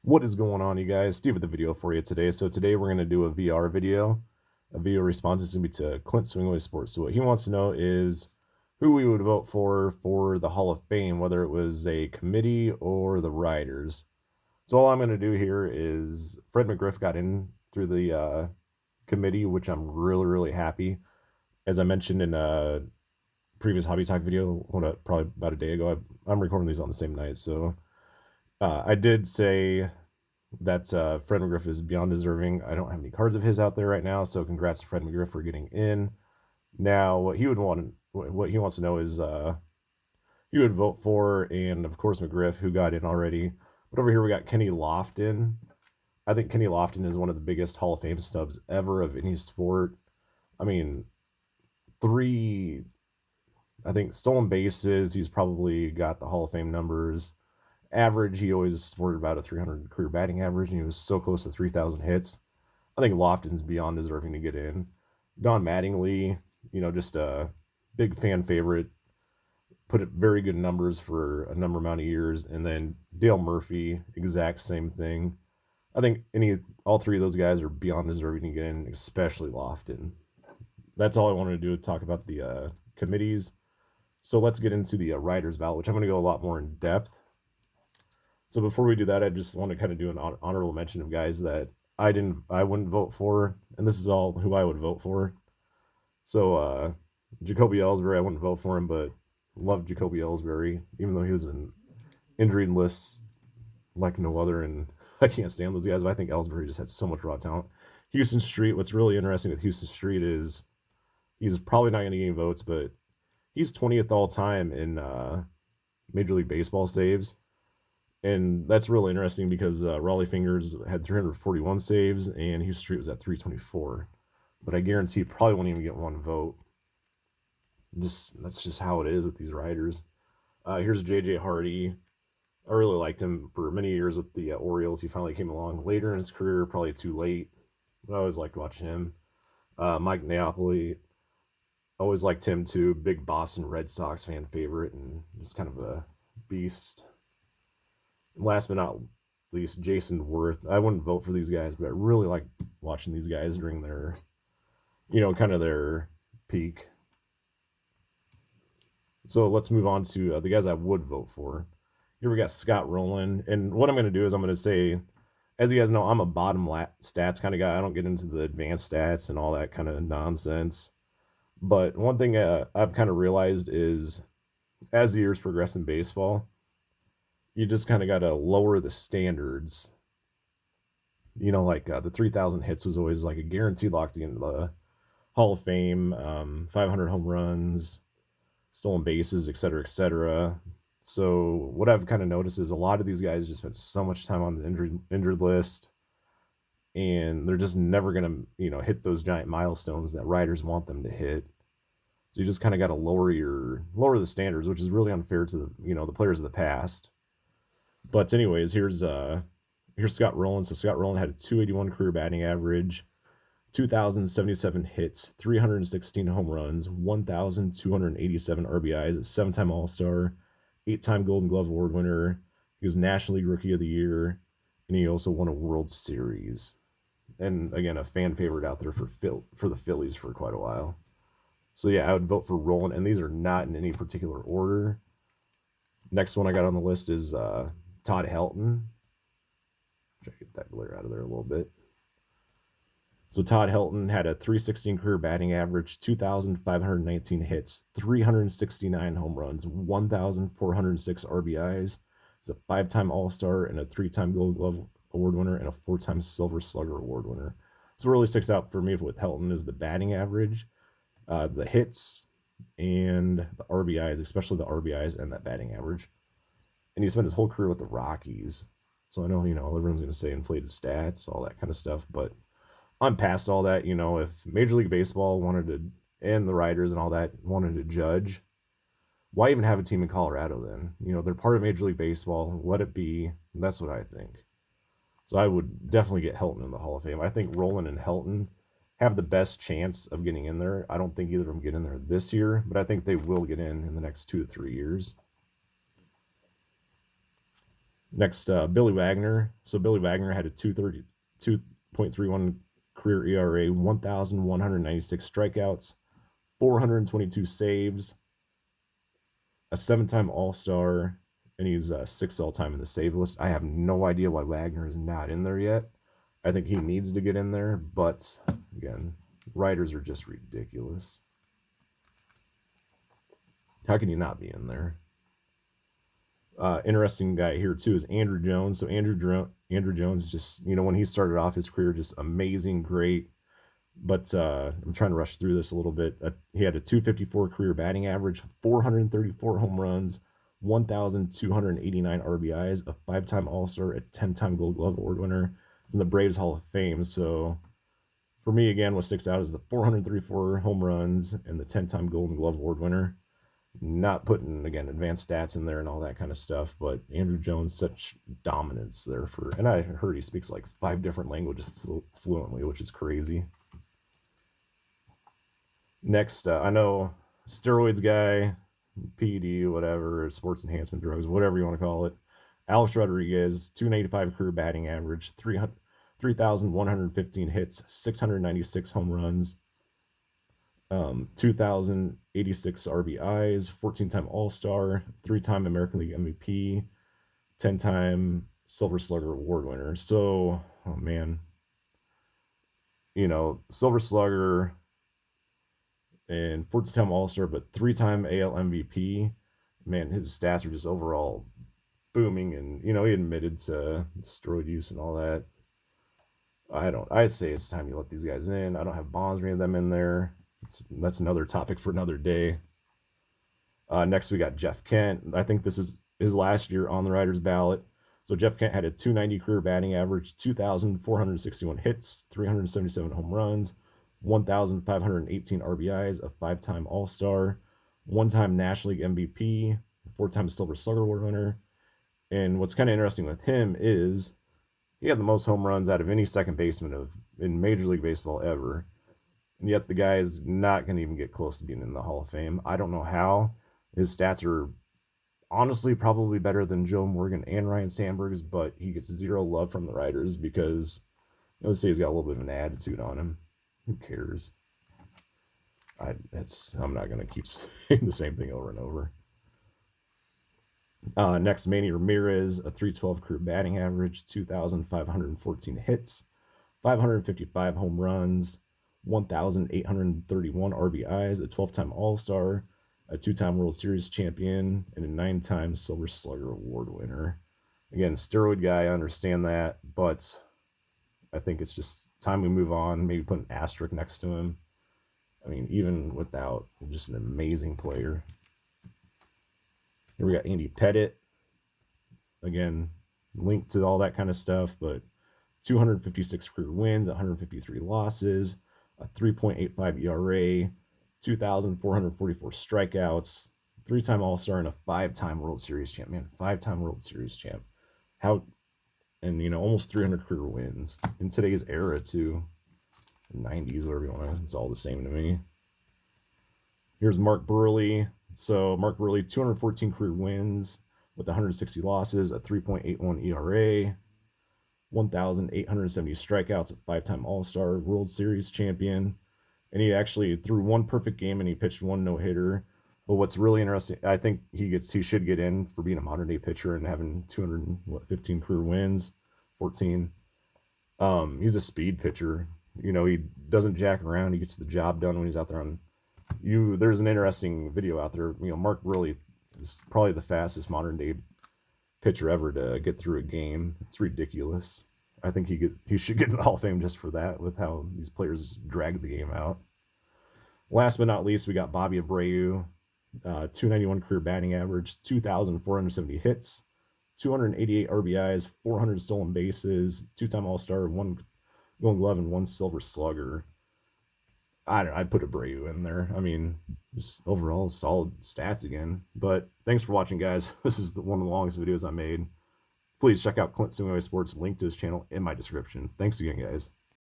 What is going on, you guys? Steve with the video for you today. So today we're going to do a VR video. A video response is going to be to Clint Swingaway Sports. So what he wants to know is who we would vote for the Hall of Fame, whether it was a committee or the writers. So all I'm going to do here is Fred McGriff got in through the committee, which I'm really happy. As I mentioned in a previous Hobby Talk video, probably about a day ago, I'm recording these on the same night. So I did say that Fred McGriff is beyond deserving. I don't have any cards of his out there right now, so congrats to Fred McGriff for getting in. Now, what he wants to know is he would vote for, and of course McGriff, who got in already. But over here we got Kenny Lofton. I think Kenny Lofton is one of the biggest Hall of Fame snubs ever of any sport. I mean, I think stolen bases. He's probably got the Hall of Fame numbers. Average, he always scored about a 300 career batting average, and he was so close to 3,000 hits. I think Lofton's beyond deserving to get in. Don Mattingly, just a big fan favorite, put up very good numbers for a number amount of years. And then Dale Murphy, exact same thing. I think all three of those guys are beyond deserving to get in, especially Lofton. That's all I wanted to do, talk about the committees. So let's get into the writers' ballot, which I'm going to go a lot more in depth. So before we do that, I just want to kind of do an honorable mention of guys that I wouldn't vote for, and this is all who I would vote for. So Jacoby Ellsbury, I wouldn't vote for him, but love Jacoby Ellsbury, even though he was an injury list like no other, and I can't stand those guys. But I think Ellsbury just had so much raw talent. Houston Street. What's really interesting with Houston Street is he's probably not going to get any votes, but he's 20th all time in Major League Baseball saves. And that's really interesting because Raleigh Fingers had 341 saves and Houston Street was at 324. But I guarantee you probably won't even get one vote. That's just how it is with these writers. Here's J.J. Hardy. I really liked him for many years with the Orioles. He finally came along later in his career, probably too late. But I always liked watching him. Mike Napoli. Always liked him too. Big Boston Red Sox fan favorite and just kind of a beast. Last but not least, Jason Worth. I wouldn't vote for these guys, but I really like watching these guys during their, kind of their peak. So let's move on to the guys I would vote for. Here we got Scott Rowland. And what I'm going to do is I'm going to say, as you guys know, I'm a bottom stats kind of guy. I don't get into the advanced stats and all that kind of nonsense. But one thing I've kind of realized is as the years progress in baseball, you just kind of got to lower the standards. Like the 3,000 hits was always like a guaranteed locked in the Hall of Fame, 500 home runs, stolen bases, et cetera, et cetera. So what I've kind of noticed is a lot of these guys just spent so much time on the injured list, and they're just never going to, hit those giant milestones that writers want them to hit. So you just kind of got to lower the standards, which is really unfair to the players of the past. But anyways, here's Scott Rowland. So Scott Rowland had a 281 career batting average, 2,077 hits, 316 home runs, 1,287 RBIs, a 7-time All-Star, 8-time Golden Glove Award winner. He was National League Rookie of the Year, and he also won a World Series. And again, a fan favorite out there for the Phillies for quite a while. So yeah, I would vote for Rowland, and these are not in any particular order. Next one I got on the list is Todd Helton. Try to get that glare out of there a little bit. So Todd Helton had a 316 career batting average, 2,519 hits, 369 home runs, 1,406 RBIs. He's a 5-time All-Star and a 3-time Gold Glove Award winner and a 4-time Silver Slugger Award winner. So what really sticks out for me with Helton is the batting average, the hits, and the RBIs, especially the RBIs and that batting average. And he spent his whole career with the Rockies. So I know, everyone's going to say inflated stats, all that kind of stuff, but I'm past all that. If Major League Baseball wanted to, and the writers and all that wanted to judge, why even have a team in Colorado then? They're part of Major League Baseball. Let it be. That's what I think. So I would definitely get Helton in the Hall of Fame. I think Rowland and Helton have the best chance of getting in there. I don't think either of them get in there this year, but I think they will get in the next 2 to 3 years. Next, Billy Wagner. So Billy Wagner had a 2.31 career ERA, 1,196 strikeouts, 422 saves, a 7-time All-Star, and he's 6th all-time in the save list. I have no idea why Wagner is not in there yet. I think he needs to get in there, but again, writers are just ridiculous. How can you not be in there? Interesting guy here too is Andrew Jones. So Andrew Jones is just, when he started off his career, just amazing, great. But I'm trying to rush through this a little bit. He had a 254 career batting average, 434 home runs, 1,289 RBIs, a 5-time All-Star, a 10-time Gold Glove Award winner. He's in the Braves Hall of Fame. So for me, again, what sticks out is the 434 home runs and the 10-time Golden Glove Award winner. Not putting, again, advanced stats in there and all that kind of stuff, but Andrew Jones, such dominance there and I heard he speaks like 5 different languages fluently, which is crazy. Next, I know steroids guy, PD, whatever, sports enhancement drugs, whatever you want to call it. Alex Rodriguez, 285 career batting average, 3,115 hits, 696 home runs, 2,086 RBIs, 14-time All-Star, 3-time American League MVP, 10-time Silver Slugger Award winner. So, oh man, Silver Slugger and 14-time All-Star, but 3-time AL MVP. Man, his stats are just overall booming, and he admitted to steroid use and all that. I'd say it's time you let these guys in. I don't have Bonds or any of them in there. That's another topic for another day. Next, we got Jeff Kent. I think this is his last year on the writers' ballot. So Jeff Kent had a 290 career batting average, 2,461 hits, 377 home runs, 1,518 RBIs, a 5-time All-Star, 1-time National League MVP, 4-time Silver Slugger Award winner. And what's kind of interesting with him is he had the most home runs out of any second baseman in Major League Baseball ever. And yet the guy is not going to even get close to being in the Hall of Fame. I don't know how. His stats are honestly probably better than Joe Morgan and Ryan Sandberg's, but he gets zero love from the writers because, let's say, he's got a little bit of an attitude on him. Who cares? I'm not going to keep saying the same thing over and over. Next, Manny Ramirez, a 312 career batting average, 2,514 hits, 555 home runs, 1,831 RBIs, a 12-time All-Star, a 2-time World Series champion, and a 9-time Silver Slugger Award winner. Again, steroid guy, I understand that, but I think it's just time we move on, maybe put an asterisk next to him. I mean, even without, just an amazing player. Here we got Andy Pettitte. Again, linked to all that kind of stuff, but 256 career wins, 153 losses, a 3.85 ERA, 2,444 strikeouts, 3-time All-Star, and a 5-time World Series champ. Man, 5-time World Series champ. And almost 300 career wins in today's era too. 90s, whatever you want to. It's all the same to me. Here's Mark Burley. So Mark Burley, 214 career wins with 160 losses, a 3.81 ERA, 1,870 strikeouts, a 5-time All-Star, World Series champion. And he actually threw one perfect game and he pitched one no-hitter. But what's really interesting, I think he should get in for being a modern day pitcher and having 215 career wins, 14. He's a speed pitcher. He doesn't jack around. He gets the job done when he's out there on. There's an interesting video out there. Mark really is probably the fastest modern day pitcher ever to get through a game. It's ridiculous. I think he should get in the Hall of Fame just for that, with how these players just drag the game out. Last but not least, we got Bobby Abreu, 291 career batting average, 2,470 hits, 288 RBIs, 400 stolen bases, 2-time All-Star, 1 Gold Glove, and 1 Silver Slugger. I'd put Abreu in there. I mean, just overall solid stats again. But thanks for watching, guys. This is one of the longest videos I made. Please check out Clint Sports, link to his channel in my description. Thanks again, guys.